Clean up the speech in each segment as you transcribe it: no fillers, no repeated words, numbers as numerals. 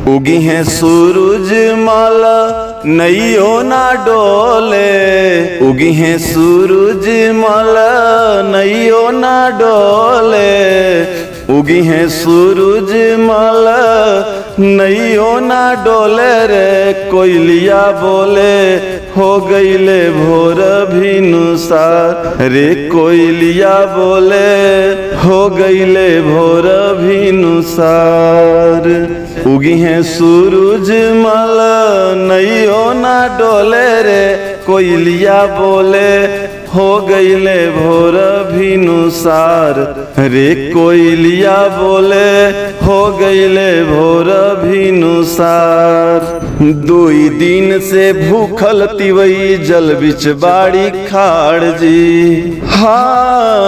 उगी है सूरज माला नैयो ना डोले, उगी है सूरज माला नैयो ना डोले, उगी है सूरज माला नैयो ना डोले रे। कोयलिया बोले हो गईले भोर भिनुसार रे, कोयलिया बोले हो गईले भोर भिनुसार। उगी है सूरज माला नैयो ना डोले रे, कोयलिया बोले हो गईले भोर भिनुसार रे, कोयलिया बोले हो गईले भोर भिनुसार। दुई दिन से भूखल तिवई जल बिच बाड़ी खाड़ जी, हाँ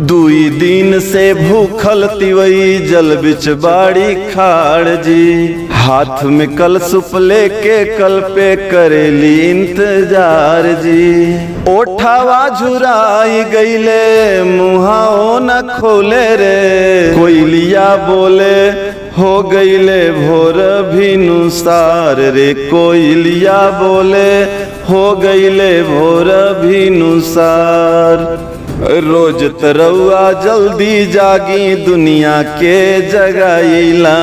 दुई दिन से भूखल तिवई जल बिच बाड़ी खाड़ जी। हाथ में कलशुप लेके कल पे करेली इंतजार जी। ओठावा झुराई गईले मुहाओ न खोले रे, कोयलिया बोले हो गईले भोर भिनुसार रे, कोयलिया बोले हो गईले भोर भिनुसार। रोज तरौआ जल्दी जागी दुनिया के जगाईला,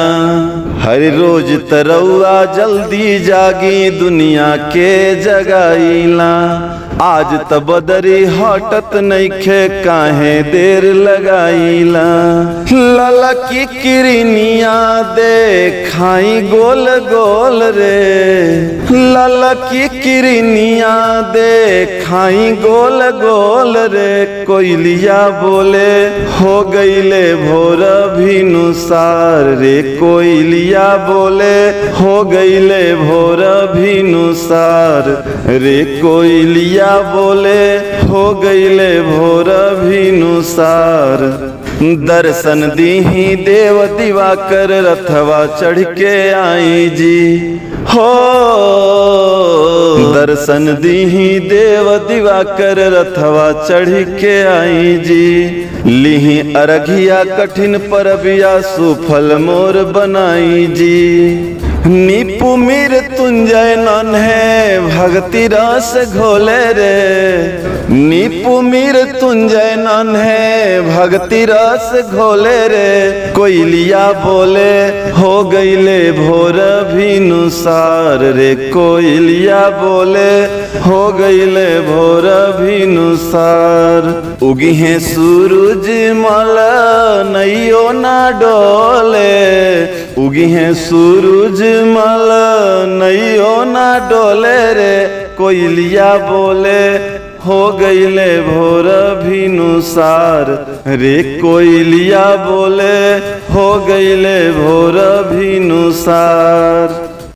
हर रोज तरौआ जल्दी जागी दुनिया के जगाईला। आज त बदरी हटत नइखे काहे देर लगाईला। ललकी किरनिया देखाई गोल गोल रे, ललकी किरनिया देखाई गोल गोल रे, कोयलिया बोले हो गईले भोर भिनुसार रे, कोयलिया बोले हो गईले भोर भिनुसार रे, कोयलिया बोले हो गईले भोर भिनुसार। दर्शन दीही देव दिवाकर रथवा चढ़ के आई जी, हो दर्शन दीही देव दिवाकर रथवा चढ़ के आई जी। लिही अरघिया कठिन परबिया सुफल मोर बनाई जी। नीपु मीर तुंजय नन्हे भक्ति रस घोले रे, नीपु मीर तुंजय नन्हे भक्ति रस घोले रे, कोयलिया बोले हो गईले भोर भिनुसार रे, कोयलिया बोले हो गईले भोर भिनुसार। उगी है सूरज माला नैयो ना डोले, उगी है सूरज माला नैयो ना डोले रे, कोयलिया बोले हो गईले भोर भिनुसार रे, कोयलिया बोले हो गईले भोर भिनुसार।